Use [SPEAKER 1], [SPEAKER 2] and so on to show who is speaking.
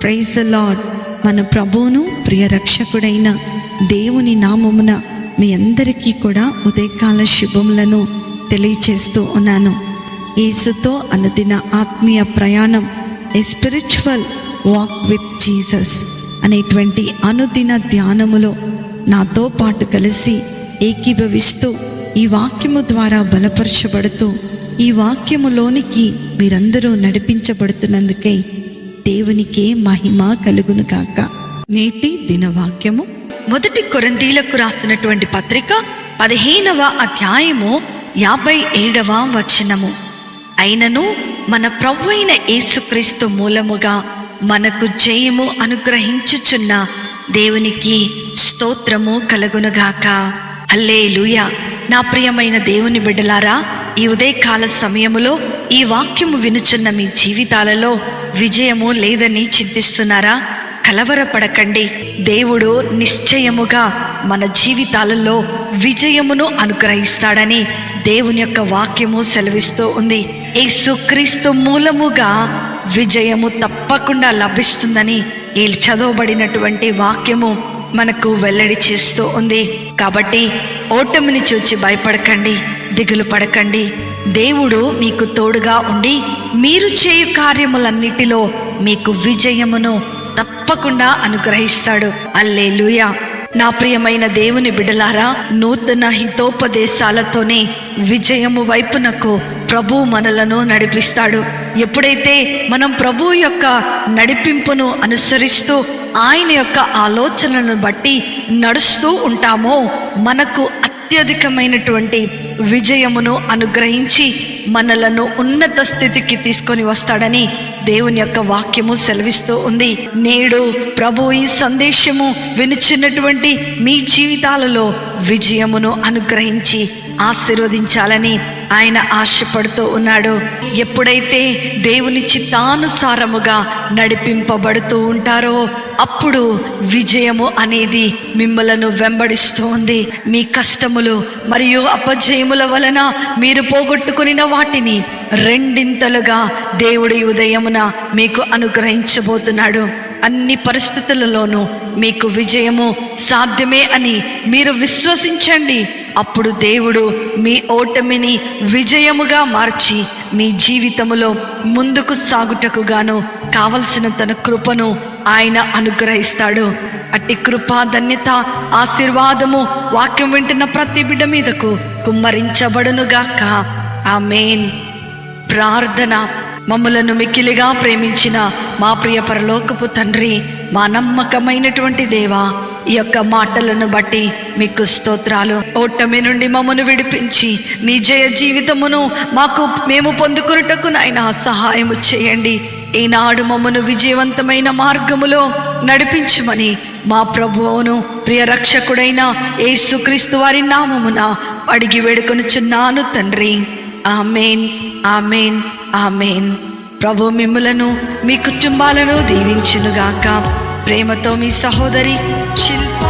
[SPEAKER 1] Praise the lord. మన ప్రభువును ప్రియ రక్షకుడైన దేవుని నామమున మీ అందరికీ కూడా ఉదయకాల శుభములను తెలియచేస్తూ ఉన్నాను. యేసుతో అనుదిన ఆత్మీయ ప్రయాణం, a spiritual walk with Jesus అనేటువంటి అనుదిన ధ్యానములో నాతో పాటు కలిసి ఏకీభవిస్తూ ఈ వాక్యము ద్వారా బలపరచబడుతూ ఈ వాక్యములోనికి మీరందరూ నడిపించబడుతున్నందుకే దేవునికే మహిమ కలుగును గాక. నేటి దినవాక్యము మొదటి కొరింథీయులకు రాసినటువంటి పత్రిక 15వ అధ్యాయము 57వ వచనము. అయినను మన ప్రభువైన యేసుక్రీస్తు మూలముగా మనకు జయము అనుగ్రహించుచున్న దేవునికి స్తోత్రము కలుగునుగాక. హల్లెలూయా. నా ప్రియమైన దేవుని బిడ్డలారా, ఈ ఉదయకాల సమయములో ఈ వాక్యము వినుచున్న మీ జీవితాలలో విజయము లేదని చింతిస్తున్నారా? కలవరపడకండి. దేవుడు నిశ్చయముగా మన జీవితాలలో విజయమును అనుగ్రహిస్తాడని దేవుని యొక్క వాక్యము సెలవిస్తూ ఉంది. యేసుక్రీస్తు మూలముగా విజయము తప్పకుండా లభిస్తుందని ఈ చదవబడినటువంటి వాక్యము మనకు వెల్లడి చేస్తూ ఉంది. కాబట్టి ఓటమిని చూచి భయపడకండి, దిగులు పడకండి. దేవుడు మీకు తోడుగా ఉండి మీరు చేయు కార్యములన్నిటిలో మీకు విజయమును తప్పకుండా అనుగ్రహిస్తాడు. హల్లెలూయా. నా ప్రియమైన దేవుని బిడ్డలారా, నూతన హితోపదేశాలతోనే విజయము వైపునకు ప్రభు మనలను నడిపిస్తాడు. ఎప్పుడైతే మనం ప్రభు యొక్క నడిపింపును అనుసరిస్తూ ఆయన యొక్క ఆలోచనలను బట్టి నడుస్తూ ఉంటామో మనకు అత్యధికమైనటువంటి విజయమును అనుగ్రహించి మనలను ఉన్నత స్థితికి తీసుకొని వస్తాడని దేవుని యొక్క వాక్యము సెలవిస్తూ ఉంది. నేడు ప్రభు ఈ సందేశము వినుచున్నటువంటి మీ జీవితాలలో విజయమును అనుగ్రహించి ఆశీర్వదించాలని ఆయన ఆశపడుతూ ఉన్నాడు. ఎప్పుడైతే దేవుని చిత్తానుసారముగా నడిపింపబడుతూ ఉంటారో అప్పుడు విజయము అనేది మిమ్మలను వెంబడిస్తూ ఉంది. మీ కష్టములు మరియు అపజయముల వలన మీరు పోగొట్టుకున్న వాటిని రెండింతలుగా దేవుడి ఉదయమున మీకు అనుగ్రహించబోతున్నాడు. అన్ని పరిస్థితులలోనూ మీకు విజయము సాధ్యమే అని మీరు విశ్వసించండి. అప్పుడు దేవుడు మీ ఓటమిని విజయముగా మార్చి మీ జీవితములో ముందుకు సాగుటకు గాను కావలసిన తన కృపను ఆయన అనుగ్రహిస్తాడు. అట్టి కృపా ధన్యత ఆశీర్వాదము వాక్యం వింటున్న ప్రతి బిడ్డ మీదకు కుమ్మరించబడునుగాక. ఆమేన్. ప్రార్థన. మమ్ములను మిక్కిలిగా ప్రేమించిన మా ప్రియ పరలోకపు తండ్రి, మా నమ్మకమైనటువంటి దేవా, ఈ యొక్క మాటలను బట్టి మీకు స్తోత్రాలు. ఓటమి నుండి మమ్మను విడిపించి నీ జయ జీవితమును మేము పొందుకున్నటకు నాయన సహాయము చేయండి. ఈనాడు మమ్మను విజయవంతమైన మార్గములో నడిపించమని మా ప్రభువును ప్రియ రక్షకుడైన యేసుక్రీస్తు వారి నామమున అడిగి వేడుకొనుచున్నాను తండ్రి. ఆమేన్, ఆమేన్, ఆమేన్. ప్రభు మిమ్ములను మీ కుటుంబాలను దీవించునుగాక. ప్రేమతో మీ సహోదరి శిల్ప.